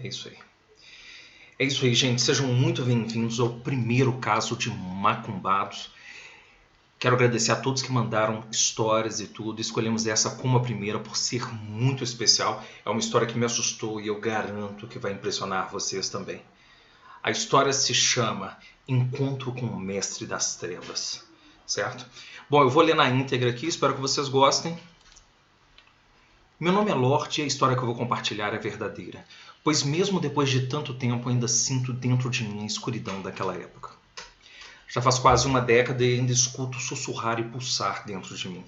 É isso aí. É isso aí, gente. Sejam muito bem-vindos ao primeiro caso de Macumbados. Quero agradecer a todos que mandaram histórias e tudo. Escolhemos essa como a primeira por ser muito especial. É uma história que me assustou e eu garanto que vai impressionar vocês também. A história se chama Encontro com o Mestre das Trevas, certo? Bom, eu vou ler na íntegra aqui, espero que vocês gostem. Meu nome é Lorde e a história que eu vou compartilhar é verdadeira, pois mesmo depois de tanto tempo ainda sinto dentro de mim a escuridão daquela época. Já faz quase uma década e ainda escuto sussurrar e pulsar dentro de mim.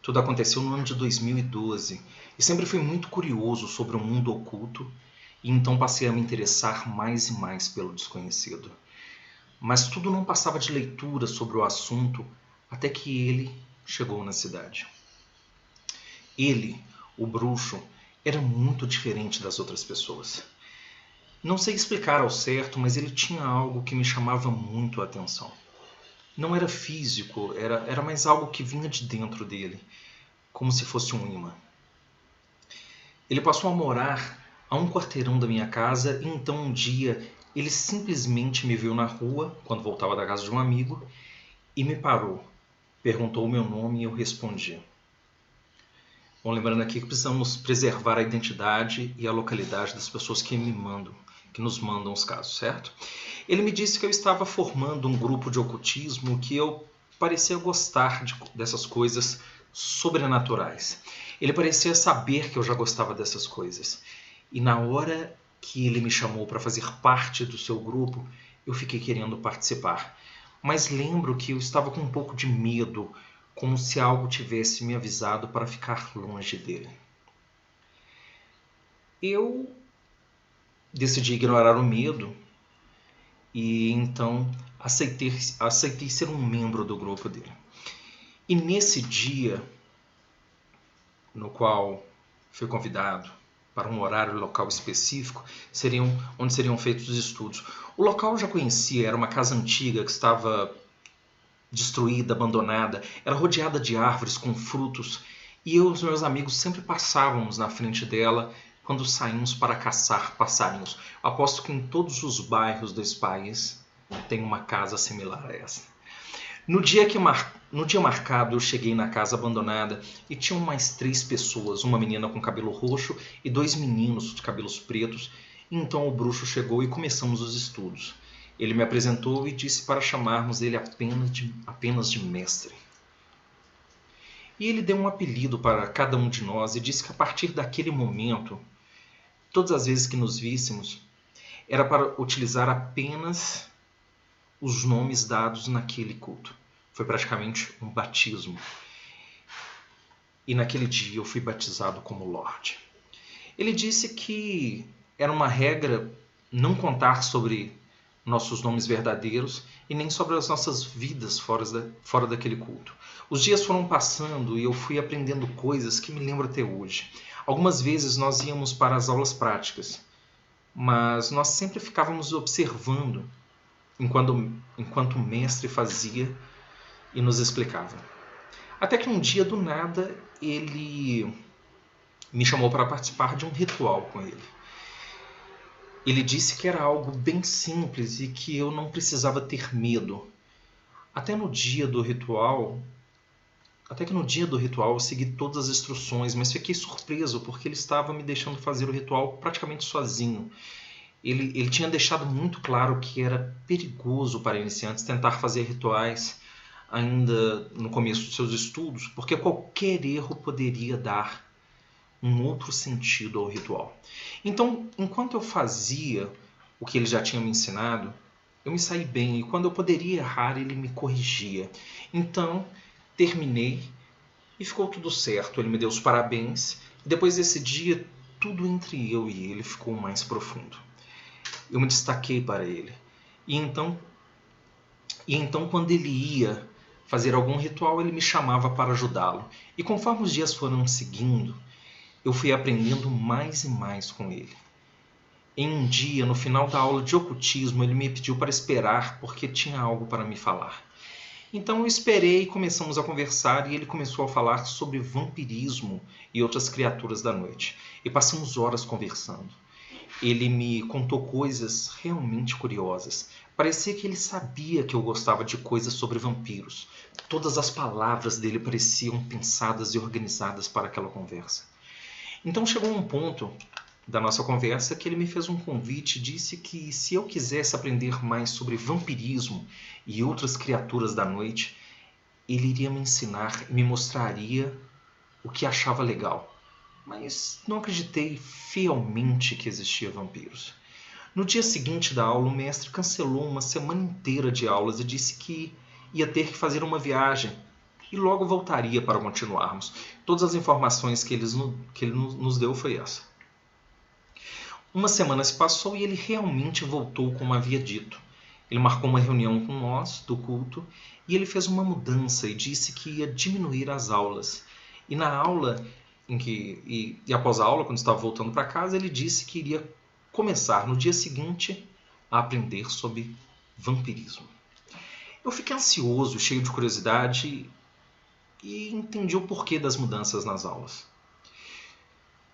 Tudo aconteceu no ano de 2012 e sempre fui muito curioso sobre o mundo oculto e então passei a me interessar mais e mais pelo desconhecido. Mas tudo não passava de leitura sobre o assunto até que ele chegou na cidade. Ele, o bruxo, era muito diferente das outras pessoas. Não sei explicar ao certo, mas ele tinha algo que me chamava muito a atenção. Não era físico, era mais algo que vinha de dentro dele, como se fosse um imã. Ele passou a morar a um quarteirão da minha casa e então um dia ele simplesmente me viu na rua, quando voltava da casa de um amigo, e me parou. Perguntou o meu nome e eu respondi. Bom, lembrando aqui que precisamos preservar a identidade e a localidade das pessoas que nos mandam os casos, certo? Ele me disse que eu estava formando um grupo de ocultismo, que eu parecia gostar dessas coisas sobrenaturais. Ele parecia saber que eu já gostava dessas coisas. E na hora que ele me chamou para fazer parte do seu grupo, eu fiquei querendo participar. Mas lembro que eu estava com um pouco de medo, como se algo tivesse me avisado para ficar longe dele. Eu decidi ignorar o medo e então aceitei ser um membro do grupo dele. E nesse dia, no qual fui convidado para um horário e local específico, onde seriam feitos os estudos. O local eu já conhecia, era uma casa antiga que estava destruída, abandonada, era rodeada de árvores com frutos, e eu e os meus amigos sempre passávamos na frente dela quando saímos para caçar passarinhos. Aposto que em todos os bairros desse país tem uma casa similar a essa. No dia marcado, eu cheguei na casa abandonada e tinham mais 3 pessoas, uma menina com cabelo roxo e 2 meninos de cabelos pretos. E então o bruxo chegou e começamos os estudos. Ele me apresentou e disse para chamarmos ele apenas de mestre. E ele deu um apelido para cada um de nós e disse que a partir daquele momento, todas as vezes que nos víssemos, era para utilizar apenas os nomes dados naquele culto. Foi praticamente um batismo. E naquele dia eu fui batizado como Lorde. Ele disse que era uma regra não contar sobre nossos nomes verdadeiros e nem sobre as nossas vidas fora daquele culto. Os dias foram passando e eu fui aprendendo coisas que me lembro até hoje. Algumas vezes nós íamos para as aulas práticas, mas nós sempre ficávamos observando enquanto o mestre fazia e nos explicava. Até que um dia, do nada, ele me chamou para participar de um ritual com ele. Ele disse que era algo bem simples e que eu não precisava ter medo. Até que no dia do ritual eu segui todas as instruções, mas fiquei surpreso porque ele estava me deixando fazer o ritual praticamente sozinho. Ele tinha deixado muito claro que era perigoso para iniciantes tentar fazer rituais ainda no começo dos seus estudos, porque qualquer erro poderia dar um outro sentido ao ritual. Então, enquanto eu fazia o que ele já tinha me ensinado, eu me saí bem, e quando eu poderia errar, ele me corrigia. Então, terminei e ficou tudo certo. Ele me deu os parabéns, e depois desse dia, tudo entre eu e ele ficou mais profundo. Eu me destaquei para ele. E então, quando ele ia fazer algum ritual, ele me chamava para ajudá-lo. E conforme os dias foram seguindo, eu fui aprendendo mais e mais com ele. Em um dia, no final da aula de ocultismo, ele me pediu para esperar porque tinha algo para me falar. Então eu esperei e começamos a conversar e ele começou a falar sobre vampirismo e outras criaturas da noite. E passamos horas conversando. Ele me contou coisas realmente curiosas. Parecia que ele sabia que eu gostava de coisas sobre vampiros. Todas as palavras dele pareciam pensadas e organizadas para aquela conversa. Então chegou um ponto da nossa conversa que ele me fez um convite e disse que se eu quisesse aprender mais sobre vampirismo e outras criaturas da noite, ele iria me ensinar e me mostraria o que achava legal. Mas não acreditei fielmente que existia vampiros. No dia seguinte da aula, o mestre cancelou uma semana inteira de aulas e disse que ia ter que fazer uma viagem e logo voltaria para continuarmos. Todas as informações que ele nos deu foi essa. Uma semana se passou e ele realmente voltou como havia dito. Ele marcou uma reunião com nós, do culto, e ele fez uma mudança e disse que ia diminuir as aulas. E na aula, após a aula, quando estava voltando para casa, ele disse que iria começar no dia seguinte a aprender sobre vampirismo. Eu fiquei ansioso, cheio de curiosidade e entendi o porquê das mudanças nas aulas.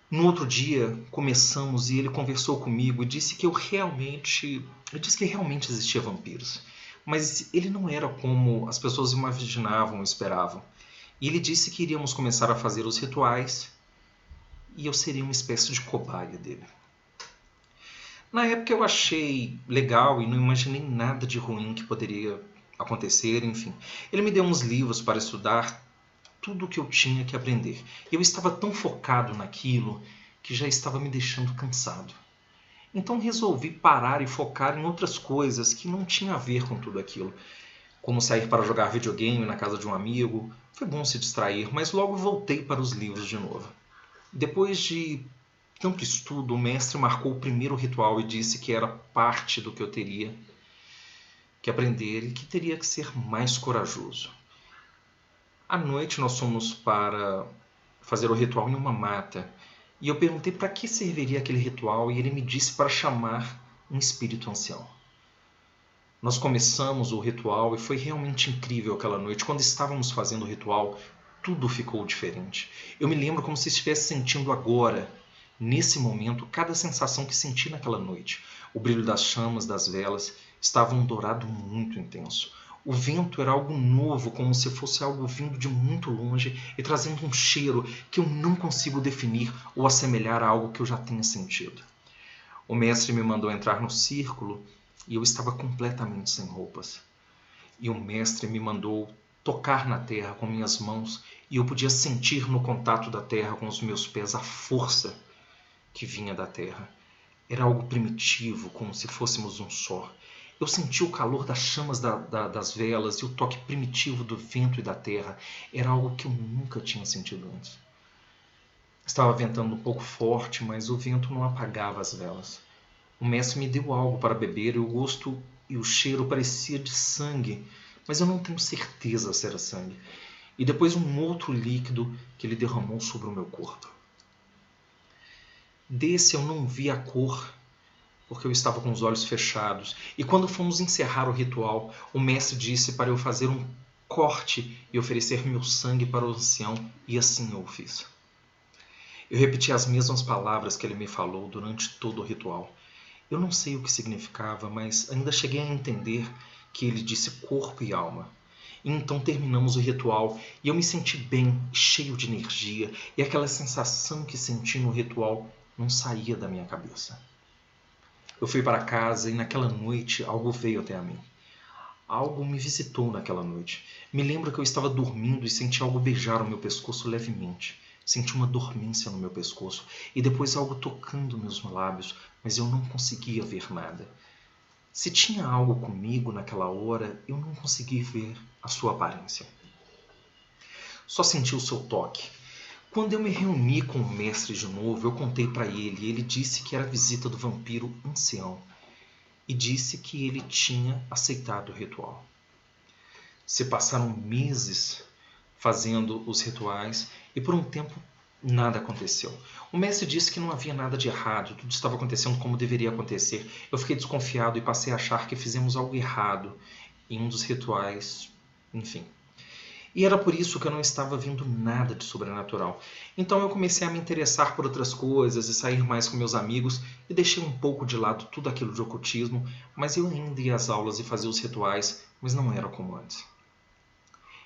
No outro dia, começamos e ele conversou comigo e disse que realmente existia vampiros. Mas ele não era como as pessoas imaginavam ou esperavam. E ele disse que iríamos começar a fazer os rituais e eu seria uma espécie de cobaia dele. Na época eu achei legal e não imaginei nada de ruim que poderia acontecer, enfim. Ele me deu uns livros para estudar tudo o que eu tinha que aprender. Eu estava tão focado naquilo que já estava me deixando cansado. Então resolvi parar e focar em outras coisas que não tinham a ver com tudo aquilo. Como sair para jogar videogame na casa de um amigo. Foi bom se distrair, mas logo voltei para os livros de novo. Depois de tanto estudo, o mestre marcou o primeiro ritual e disse que era parte do que eu teria que aprender e que teria que ser mais corajoso. À noite nós fomos para fazer o ritual em uma mata e eu perguntei para que serviria aquele ritual e ele me disse para chamar um espírito ancião. Nós começamos o ritual e foi realmente incrível aquela noite. Quando estávamos fazendo o ritual, tudo ficou diferente. Eu me lembro como se estivesse sentindo agora, nesse momento, cada sensação que senti naquela noite. O brilho das chamas, das velas, estava um dourado muito intenso. O vento era algo novo, como se fosse algo vindo de muito longe e trazendo um cheiro que eu não consigo definir ou assemelhar a algo que eu já tenha sentido. O mestre me mandou entrar no círculo e eu estava completamente sem roupas. E o mestre me mandou tocar na terra com minhas mãos e eu podia sentir no contato da terra com os meus pés a força que vinha da terra. Era algo primitivo, como se fôssemos um só. Eu senti o calor das chamas das velas e o toque primitivo do vento e da terra. Era algo que eu nunca tinha sentido antes. Estava ventando um pouco forte, mas o vento não apagava as velas. O mestre me deu algo para beber e o gosto e o cheiro parecia de sangue, mas eu não tenho certeza se era sangue. E depois um outro líquido que ele derramou sobre o meu corpo. Desse eu não vi a cor, porque eu estava com os olhos fechados. E quando fomos encerrar o ritual, o mestre disse para eu fazer um corte e oferecer meu sangue para o ancião, e assim eu o fiz. Eu repeti as mesmas palavras que ele me falou durante todo o ritual. Eu não sei o que significava, mas ainda cheguei a entender que ele disse corpo e alma. E então terminamos o ritual e eu me senti bem, cheio de energia, e aquela sensação que senti no ritual não saía da minha cabeça. Eu fui para casa e naquela noite algo veio até a mim. Algo me visitou naquela noite. Me lembro que eu estava dormindo e senti algo beijar o meu pescoço levemente. Senti uma dormência no meu pescoço e depois algo tocando meus lábios, mas eu não conseguia ver nada. Se tinha algo comigo naquela hora, eu não conseguia ver a sua aparência. Só senti o seu toque. Quando eu me reuni com o mestre de novo, eu contei para ele e ele disse que era a visita do vampiro ancião e disse que ele tinha aceitado o ritual. Se passaram meses fazendo os rituais e por um tempo nada aconteceu. O mestre disse que não havia nada de errado, tudo estava acontecendo como deveria acontecer. Eu fiquei desconfiado e passei a achar que fizemos algo errado em um dos rituais, enfim. E era por isso que eu não estava vendo nada de sobrenatural. Então eu comecei a me interessar por outras coisas e sair mais com meus amigos e deixei um pouco de lado tudo aquilo de ocultismo, mas eu ainda ia às aulas e fazia os rituais, mas não era como antes.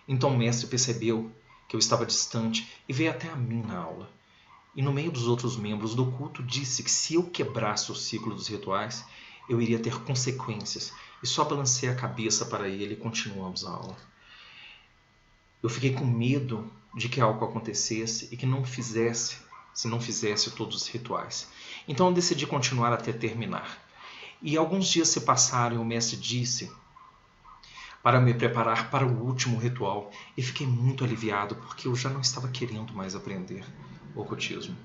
Então o mestre percebeu que eu estava distante e veio até a mim na aula. E no meio dos outros membros do culto disse que se eu quebrasse o ciclo dos rituais, eu iria ter consequências, e só balancei a cabeça para ele e continuamos a aula. Eu fiquei com medo de que algo acontecesse e que se não fizesse todos os rituais. Então eu decidi continuar até terminar. E alguns dias se passaram e o mestre disse para me preparar para o último ritual, e fiquei muito aliviado porque eu já não estava querendo mais aprender o ocultismo.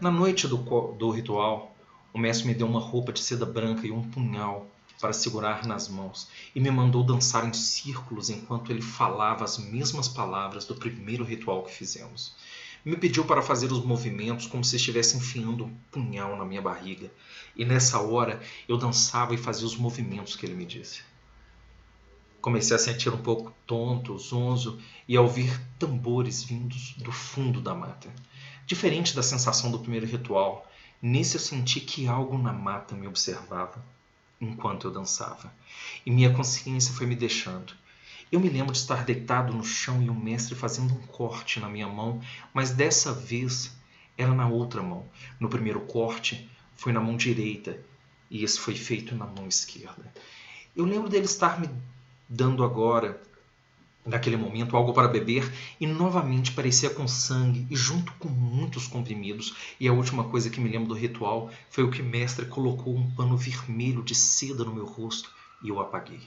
Na noite do ritual, o mestre me deu uma roupa de seda branca e um punhal para segurar nas mãos e me mandou dançar em círculos enquanto ele falava as mesmas palavras do primeiro ritual que fizemos. Me pediu para fazer os movimentos como se estivesse enfiando um punhal na minha barriga, e nessa hora eu dançava e fazia os movimentos que ele me disse. Comecei a sentir um pouco tonto, zonzo, e a ouvir tambores vindos do fundo da mata. Diferente da sensação do primeiro ritual, nesse eu senti que algo na mata me observava enquanto eu dançava, e minha consciência foi me deixando. Eu me lembro de estar deitado no chão e o mestre fazendo um corte na minha mão, mas dessa vez era na outra mão. No primeiro corte foi na mão direita e esse foi feito na mão esquerda. Eu lembro dele estar me dando agora, naquele momento, algo para beber e novamente parecia com sangue e junto com muitos comprimidos. E a última coisa que me lembro do ritual foi o que o mestre colocou um pano vermelho de seda no meu rosto e eu apaguei.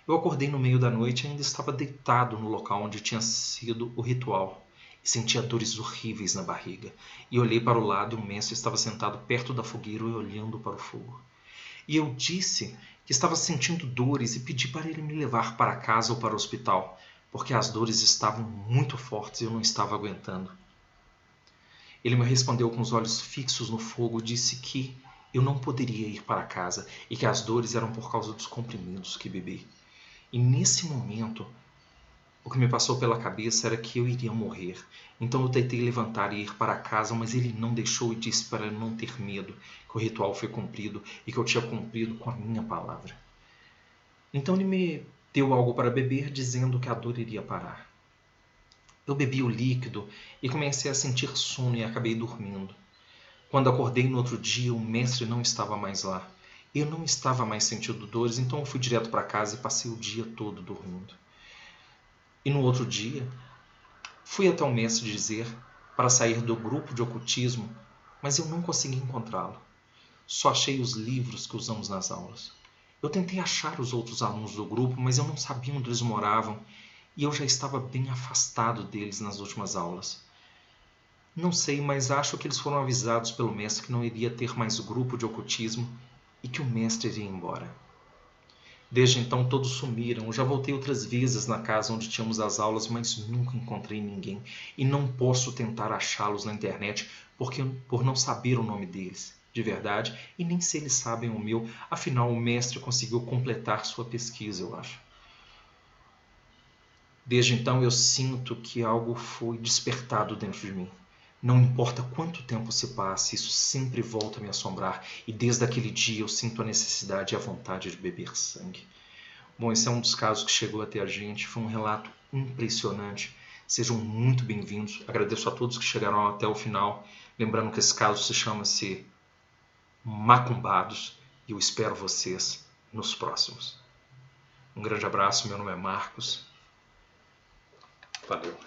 Eu acordei no meio da noite e ainda estava deitado no local onde tinha sido o ritual e sentia dores horríveis na barriga. E olhei para o lado e o mestre estava sentado perto da fogueira e olhando para o fogo. E eu disse que estava sentindo dores e pedi para ele me levar para casa ou para o hospital, porque as dores estavam muito fortes e eu não estava aguentando. Ele me respondeu com os olhos fixos no fogo e disse que eu não poderia ir para casa e que as dores eram por causa dos comprimidos que bebi. E nesse momento, o que me passou pela cabeça era que eu iria morrer. Então eu tentei levantar e ir para casa, mas ele não deixou e disse para eu não ter medo, que o ritual foi cumprido e que eu tinha cumprido com a minha palavra. Então ele me deu algo para beber, dizendo que a dor iria parar. Eu bebi o líquido e comecei a sentir sono e acabei dormindo. Quando acordei no outro dia, o mestre não estava mais lá. Eu não estava mais sentindo dores, então eu fui direto para casa e passei o dia todo dormindo. E no outro dia, fui até o mestre dizer para sair do grupo de ocultismo, mas eu não consegui encontrá-lo. Só achei os livros que usamos nas aulas. Eu tentei achar os outros alunos do grupo, mas eu não sabia onde eles moravam e eu já estava bem afastado deles nas últimas aulas. Não sei, mas acho que eles foram avisados pelo mestre que não iria ter mais grupo de ocultismo e que o mestre iria embora. Desde então todos sumiram. Eu já voltei outras vezes na casa onde tínhamos as aulas, mas nunca encontrei ninguém. E não posso tentar achá-los na internet por não saber o nome deles, de verdade, e nem se eles sabem o meu. Afinal, o mestre conseguiu completar sua pesquisa, eu acho. Desde então eu sinto que algo foi despertado dentro de mim. Não importa quanto tempo se passe, isso sempre volta a me assombrar, e desde aquele dia eu sinto a necessidade e a vontade de beber sangue. Bom, esse é um dos casos que chegou até a gente, foi um relato impressionante. Sejam muito bem-vindos, agradeço a todos que chegaram até o final, lembrando que esse caso se chama-se Macumbados, e eu espero vocês nos próximos. Um grande abraço, meu nome é Marcos. Valeu.